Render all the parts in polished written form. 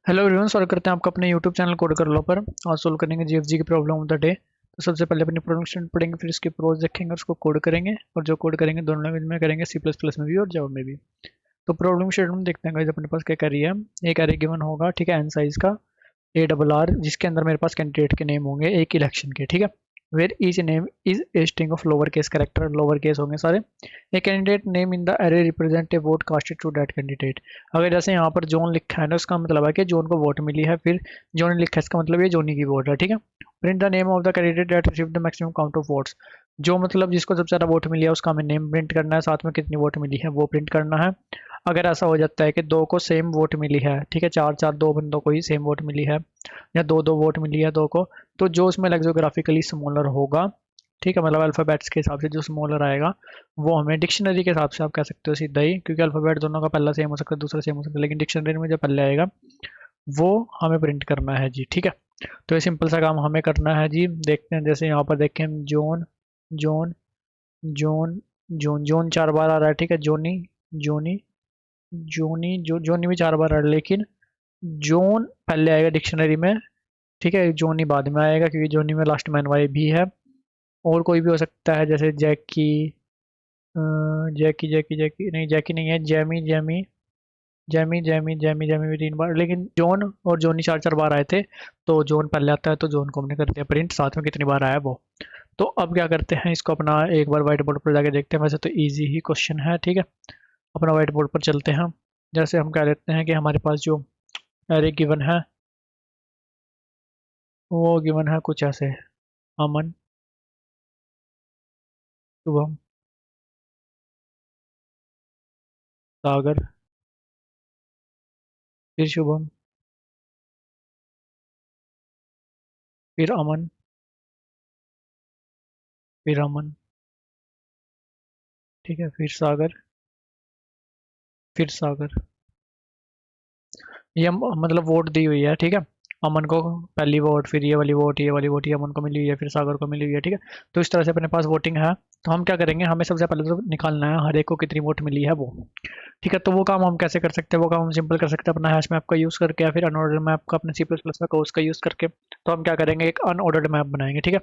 Hello everyone, स्वागत करते हैं आपका अपने यूट्यूब चैनल कोड कर लो पर। आज सोल्व करेंगे जीएफजी की प्रॉब्लम ऑफ द डे। तो सबसे पहले अपनी प्रॉब्लम स्टेटमेंट पढ़ेंगे, फिर इसके प्रोज देखेंगे, उसको कोड करेंगे। और जो कोड करेंगे दोनों लैंग्वेज में करेंगे, सी प्लस प्लस में भी और जावा में भी। तो प्रॉब्लम स्टेटमेंट देखते हैं गाइस अपने पास क्या कर रही है। एक एरे गिवन होगा, ठीक है, एन साइज का, ए डबल आर, जिसके अंदर मेरे पास कैंडिडेट के नेम होंगे एक इलेक्शन के, ठीक है। Where each name is a string of lower case character, lower case होंगे सारे। A candidate name in the array represent a vote casted to that candidate. अगर जैसे यहाँ पर जॉन लिखा है ना, उसका मतलब है कि जॉन को वोट मिली है, फिर जॉन ने लिखा है, इसका मतलब ये जॉनी की वोट है, ठीक है। Print the name of the candidate that receive the maximum count of votes. जो मतलब जिसको सबसे ज़्यादा वोट मिली है उसका हमें नेम प्रिंट करना है, साथ में कितनी वोट मिली है वो प्रिंट करना है। अगर ऐसा हो जाता है कि दो को सेम वोट मिली है, ठीक है, चार चार दो बंदों को ही सेम वोट मिली है, या दो दो वोट मिली है दो को, तो जो उसमें लेक्सोग्राफिकली स्मॉलर होगा, ठीक है, मतलब अल्फ़ाबेट्स के हिसाब से जो स्मॉलर आएगा वो हमें डिक्शनरी के हिसाब से आप कह सकते हो सीधा ही, क्योंकि अल्फ़ाबेट दोनों का पहला सेम हो सकता है, दूसरा सेम हो सकता है, लेकिन डिक्शनरी में जो पहले आएगा वो हमें प्रिंट करना है जी, ठीक है। तो ये सिंपल सा काम हमें करना है जी। देखते हैं, जैसे यहाँ पर देखें, zone zone zone zone zone चार बार आ रहा है, ठीक है। जोनी जोनी जोनी जो जोनी भी चार बार आ रहा है, लेकिन जोन पहले आएगा डिक्शनरी में, ठीक है। जोनी बाद में आएगा क्योंकि जोनी में लास्ट में एनवाई भी है। और कोई भी हो सकता है, जैसे जैकी, जैकी जैकी जैकी नहीं, जैकी नहीं है, Jamie Jamie Jamie Jamie Jamie Jamie भी तीन बार, लेकिन जॉन और जॉनी चार चार बार आए थे, तो जॉन पहले आता है तो जॉन को हमने कर दिया प्रिंट, साथ में कितनी बार आया वो। तो अब क्या करते हैं, इसको अपना एक बार व्हाइट बोर्ड पर जाके देखते हैं। वैसे तो इजी ही क्वेश्चन है, ठीक है। अपना व्हाइट बोर्ड पर चलते हैं। जैसे हम कह लेते हैं कि हमारे पास जो एरे गिवन है वो गिवन है कुछ ऐसे: अमन, शुभम, सागर, फिर शुभम, फिर अमन, फिर अमन, ठीक है, फिर सागर, फिर सागर। ये मतलब वोट दी हुई है, ठीक है। अमन को पहली वोट, फिर ये वाली वोट, ये वाली वोट, ये अमन को मिली हुई है, फिर सागर को मिली हुई है, ठीक है। तो इस तरह से अपने पास वोटिंग है। तो हम क्या करेंगे, हमें सबसे पहले तो निकालना है हर एक को कितनी वोट मिली है वो, ठीक है। तो वो काम हम कैसे कर सकते हैं, वो काम हम सिंपल कर सकते हैं अपना हैश मैप का यूज़ करके, या फिर अनऑर्डर्ड मैप का अपने सी प्लस प्लस का कोर्स का यूज़ करके। तो हम क्या करेंगे, एक अनऑर्डर्ड मैप बनाएंगे, ठीक है।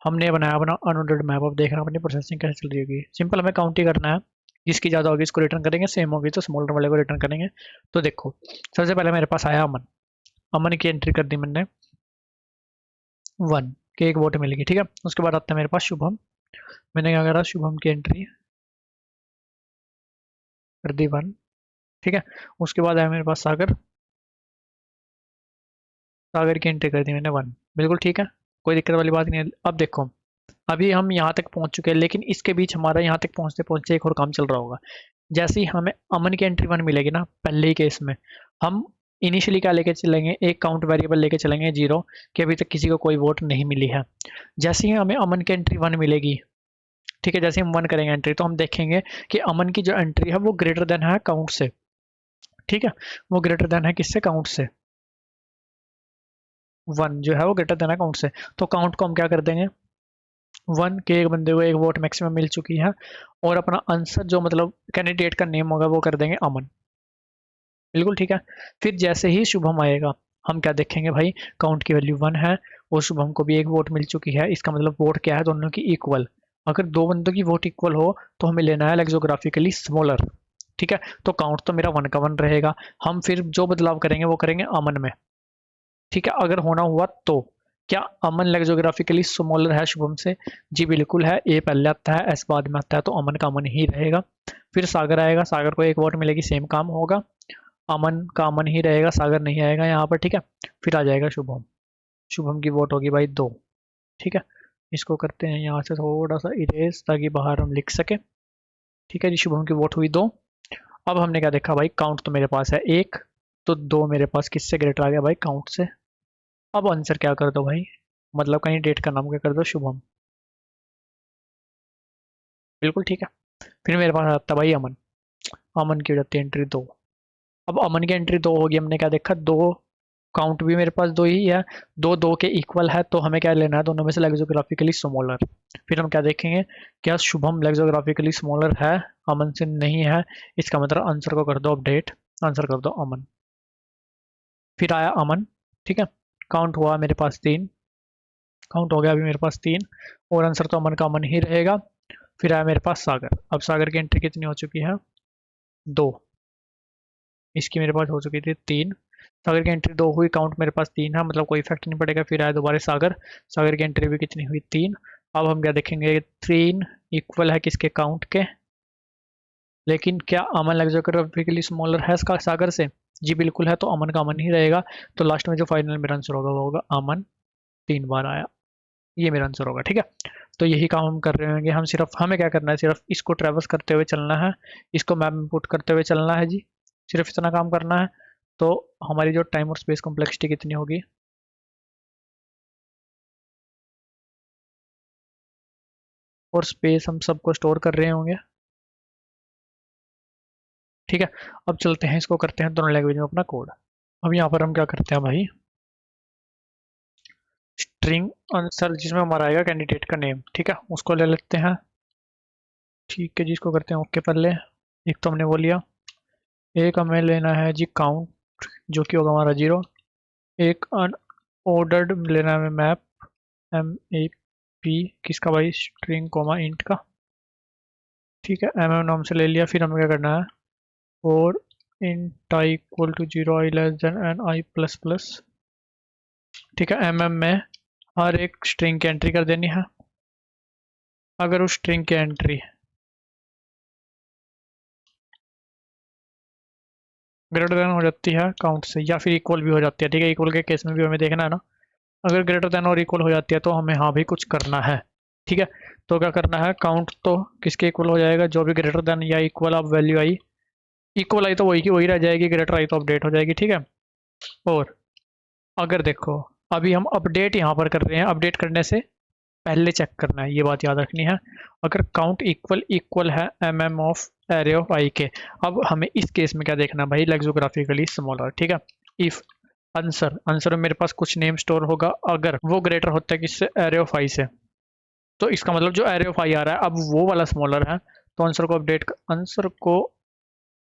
हमने बनाया अपना अनऑर्डर्ड मैप। अब देखना अपनी प्रोसेसिंग कैसे चल रही होगी। सिंपल हमें काउंट ही करना है, जिसकी ज़्यादा होगी इसको रिटर्न करेंगे, सेम होगी तो स्मॉलर वाले को रिटर्न करेंगे। तो देखो, सबसे पहले मेरे पास आया अमन। अमन की एंट्री कर दी मैंने, वन के एक वोट मिलेगी, ठीक है। उसके बाद आता है मेरे पास शुभम। मैंने क्या करा, शुभम की एंट्री कर दी वन, ठीक है। उसके बाद आया मेरे पास सागर। सागर की एंट्री कर दी मैंने वन, बिल्कुल ठीक है, कोई दिक्कत वाली बात नहीं है। अब देखो, अभी हम यहाँ तक पहुंच चुके हैं, लेकिन इसके बीच हमारा यहाँ तक पहुंचते पहुंचते एक और काम चल रहा होगा। जैसे ही हमें अमन की एंट्री वन मिलेगी ना, पहले ही केस में हम इनिशियली क्या लेके चलेंगे, एक काउंट वेरिएबल लेके चलेंगे जीरो, कि अभी तक किसी को कोई वोट नहीं मिली है। जैसे ही हमें अमन की एंट्री वन मिलेगी, ठीक है, जैसे हम वन करेंगे एंट्री, तो हम देखेंगे कि अमन की जो एंट्री है वो ग्रेटर देन है काउंट से, ठीक है। वो ग्रेटर देन है किससे, काउंट से। वन जो है वो ग्रेटर देन है काउंट से। तो काउंट को हम क्या कर देंगे, वन के एक बंदे को एक वोट मैक्सिमम मिल चुकी है, और अपना आंसर जो मतलब कैंडिडेट का नेम होगा वो कर देंगे अमन, बिल्कुल ठीक है। फिर जैसे ही शुभम आएगा, हम क्या देखेंगे भाई, काउंट की वैल्यू वन है और शुभम को भी एक वोट मिल चुकी है, इसका मतलब वोट क्या है, दोनों की इक्वल। अगर दो बंदों की वोट इक्वल हो तो हमें लेना है लेक्सोग्राफिकली स्मॉलर, ठीक है। तो काउंट तो मेरा वन का वन रहेगा। हम फिर जो बदलाव करेंगे वो करेंगे अमन में, ठीक है। अगर होना हुआ तो क्या अमन लेक्सोग्राफिकली स्मॉलर है शुभम से, जी बिल्कुल है। ए पहले आता है, एस बाद में आता है, तो अमन का अमन ही रहेगा। फिर सागर आएगा, सागर को एक वोट मिलेगी, सेम काम होगा, अमन का अमन ही रहेगा, सागर नहीं आएगा यहाँ पर, ठीक है। फिर आ जाएगा शुभम, शुभम की वोट होगी भाई दो, ठीक है। इसको करते हैं यहाँ से थोड़ा सा इरेज, ताकि बाहर हम लिख सके, ठीक है जी। शुभम की वोट हुई दो। अब हमने क्या देखा भाई, काउंट तो मेरे पास है एक, तो दो मेरे पास किससे ग्रेटर आ गया भाई, काउंट से। अब आंसर क्या कर दो भाई, मतलब कहीं डेट का नाम क्या कर दो, शुभम, बिल्कुल ठीक है। फिर मेरे पास आता है भाई अमन। अमन की हो जाती है एंट्री दो। अब अमन की एंट्री दो होगी, हमने क्या देखा, दो, काउंट भी मेरे पास दो ही है, दो दो के इक्वल है, तो हमें क्या लेना है, दोनों में से लेक्सोग्राफिकली स्मॉलर। फिर हम क्या देखेंगे, क्या शुभम लेक्सोग्राफिकली स्मॉलर है, अमन से नहीं है, इसका मतलब आंसर को कर दो अपडेट, आंसर कर दो अमन। फिर आया अमन, ठीक है, काउंट हुआ मेरे पास 3, काउंट हो गया अभी मेरे पास 3, और आंसर तो अमन का अमन ही रहेगा। फिर आया मेरे पास सागर। अब सागर की एंट्री कितनी हो चुकी है? 2। इसकी मेरे पास हो चुकी थी 3। सागर की एंट्री 2 हुई, काउंट मेरे पास 3 है, मतलब कोई इफेक्ट नहीं पड़ेगा। फिर आया दोबारा सागर, सागर की एंट्री भी कितनी हुई? 3। अब हम क्या देखेंगे? 3 इक्वल है किसके? काउंट के। लेकिन क्या अमन लैक्सोग्राफिकली स्मॉलर है सागर से? जी बिल्कुल है, तो अमन का अमन ही रहेगा। तो लास्ट में जो फाइनल मेरा आंसर होगा वो होगा अमन। 3 बार आया, ये मेरा आंसर होगा, ठीक है। तो यही काम हम कर रहे होंगे। हम सिर्फ, हमें क्या करना है, सिर्फ इसको ट्रेवर्स करते हुए चलना है, इसको मैप में पुट करते हुए चलना है जी, सिर्फ इतना काम करना है। तो हमारी जो टाइम और स्पेस कॉम्प्लेक्सिटी कितनी होगी? और स्पेस हम सबको स्टोर कर रहे होंगे, ठीक है। अब चलते हैं, इसको करते हैं दोनों लैंग्वेज में अपना कोड। अब यहाँ पर हम क्या करते हैं भाई, स्ट्रिंग आंसर जिसमें हमारा आएगा कैंडिडेट का नेम, ठीक है, उसको ले लेते हैं। ठीक है जी, इसको करते हैं ओके पहले। एक तो हमने वो लिया। एक हमें लेना है जी काउंट, जो कि होगा हमारा 0। एक अनऑर्डर्ड लेना है हमें मैप, MAP किसका भाई? स्ट्रिंग कोमा इंट का, ठीक है। नाम से ले लिया। फिर हमें क्या करना है? और int I equal to 0, I less than n I plus plus, ठीक है। में हर एक स्ट्रिंग की एंट्री कर देनी है। अगर उस स्ट्रिंग की एंट्री ग्रेटर देन हो जाती है काउंट से, या फिर इक्वल भी हो जाती है, ठीक है, इक्वल के केस में भी हमें देखना है ना। अगर ग्रेटर देन और इक्वल हो जाती है तो हमें हाँ भी कुछ करना है, ठीक है। तो क्या करना है? काउंट तो किसके इक्वल हो जाएगा? जो भी ग्रेटर देन या इक्वल अब वैल्यू आई, इक्वल आई तो वही की वही रह जाएगी, ग्रेटर आई तो अपडेट हो जाएगी, ठीक है। और अगर देखो, अभी हम अपडेट यहाँ पर कर रहे हैं, अपडेट करने से पहले चेक करना है, ये बात याद रखनी है। अगर काउंट इक्वल इक्वल है ऑफ एरे ऑफ आई के, अब हमें इस केस में क्या देखना है भाई? लेक्सोग्राफिकली स्मॉलर, ठीक है। इफ आंसर में मेरे पास कुछ नेम स्टोर होगा, अगर वो ग्रेटर होता है किससे? एरे ऑफ आई से, तो इसका मतलब जो एरे ऑफ आई आ रहा है अब वो वाला स्मॉलर है, तो आंसर को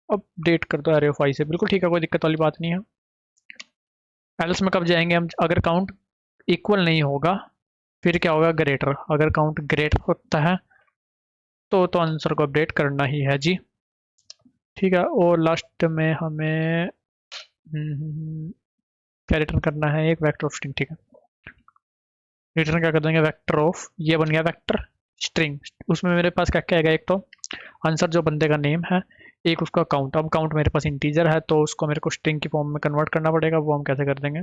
अपडेट कर दो एरे ऑफ आई से, बिल्कुल ठीक है, कोई दिक्कत वाली बात नहीं है। एल्स में कब जाएंगे हम? अगर काउंट इक्वल नहीं होगा, फिर क्या होगा? ग्रेटर। अगर काउंट ग्रेटर होता है तो आंसर को अपडेट करना ही है जी, ठीक है। और लास्ट में हमें क्या रिटर्न करना है? एक वेक्टर ऑफ स्ट्रिंग, ठीक है। रिटर्न क्या कर देंगे? वेक्टर ऑफ, ये बन गया वेक्टर स्ट्रिंग। उसमें मेरे पास क्या क्या आएगा? एक तो आंसर जो बंदे का नेम है, एक उसका काउंट। अब काउंट मेरे पास इंटीजर है तो उसको मेरे को स्ट्रिंग की फॉर्म में कन्वर्ट करना पड़ेगा। वो हम कैसे कर देंगे?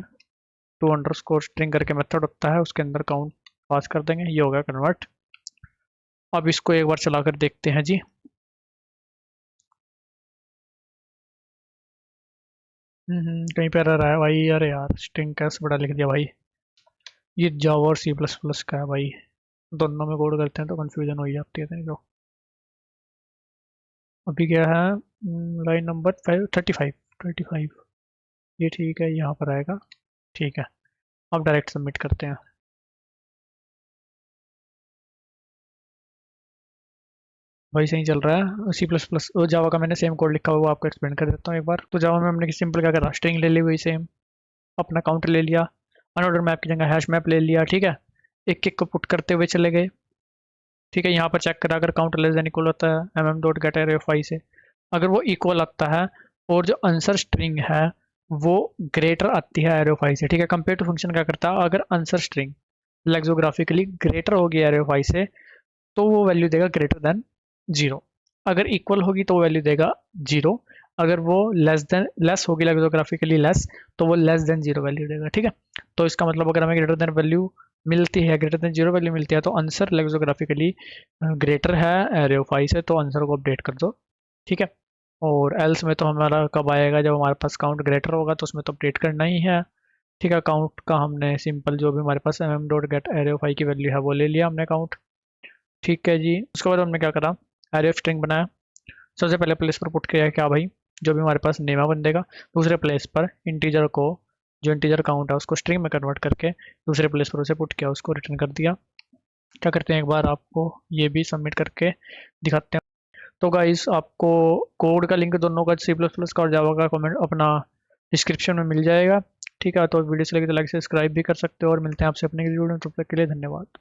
टू अंडरस्कोर स्ट्रिंग करके मेथड होता है, उसके अंदर काउंट पास कर देंगे, ये होगा कन्वर्ट। अब इसको एक बार चलाकर देखते हैं जी। कहीं पर आ रहा है भाई, अरे यार स्ट्रिंग कैसे बड़ा लिख दिया भाई। ये जावा और C++ का है भाई, दोनों में कोड करते हैं तो कंफ्यूजन हो ही जाती है, नहीं तो। अभी क्या है? लाइन नंबर 35, ये ठीक है, यहाँ पर आएगा, ठीक है। अब डायरेक्ट सबमिट करते हैं। वही सही चल रहा है। C++ और जावा का मैंने सेम कोड लिखा हुआ, वो आपको एक्सप्लेन कर देता हूँ एक बार। तो जावा में हमने सिंपल क्या करा? स्ट्रिंग ले ली, वही सेम अपना काउंटर ले लिया, अनऑर्डर मैप की जगह हैश मैप ले लिया, ठीक है। एक एक को पुट करते हुए चले गए, ठीक है। यहाँ पर चेक करा, अगर काउंटर लेस देन इक्वल होता है डॉट गेट एरे ऑफ आई से, अगर वो इक्वल आता है और जो आंसर स्ट्रिंग है वो ग्रेटर आती है एरे ऑफ आई से, ठीक है। कंपेयर टू फंक्शन क्या करता है? अगर आंसर स्ट्रिंग लेक्सोग्राफिकली ग्रेटर होगी एरे ऑफ आई से तो वो वैल्यू देगा ग्रेटर देन 0। अगर इक्वल होगी तो वो वैल्यू देगा 0। अगर वो लेस होगी, लेक्सोग्राफिकली लेस, तो वो लेस देन 0 वैल्यू देगा, ठीक है। तो इसका मतलब अगर हमें ग्रेटर देन वैल्यू मिलती है, ग्रेटर देन 0 वैल्यू मिलती है, तो आंसर लेक्सोग्राफिकली ग्रेटर है एरे ऑफ आई से, तो आंसर को अपडेट कर दो, ठीक है। और एल्स में तो हमारा कब आएगा? जब हमारे पास काउंट ग्रेटर होगा, तो उसमें तो अपडेट करना ही है, ठीक है। काउंट का हमने सिंपल जो भी हमारे पास डॉट गेट एरे ऑफ आई की वैल्यू है वो ले लिया हमने काउंट, ठीक है जी। उसके बाद हमने क्या करा? एरे ऑफ स्ट्रिंग बनाया। सबसे पहले प्लेस पर पुट किया क्या भाई? जो भी हमारे पास नेम है बंदे का। दूसरे प्लेस पर इंटीजर को, जो इंटीजर काउंट है उसको स्ट्रिंग में कन्वर्ट करके दूसरे प्लेस पर उसे पुट किया, उसको रिटर्न कर दिया। क्या करते हैं, एक बार आपको ये भी सबमिट करके दिखाते हैं। तो गाइस, आपको कोड का लिंक दोनों का C++ का और जावा का कमेंट अपना डिस्क्रिप्शन में मिल जाएगा। ठीक है, तो वीडियो से लगे तो लाइक सब्सक्राइब भी कर सकते हो और मिलते हैं आपसे अपने वीडियो में, तब तक के लिए धन्यवाद।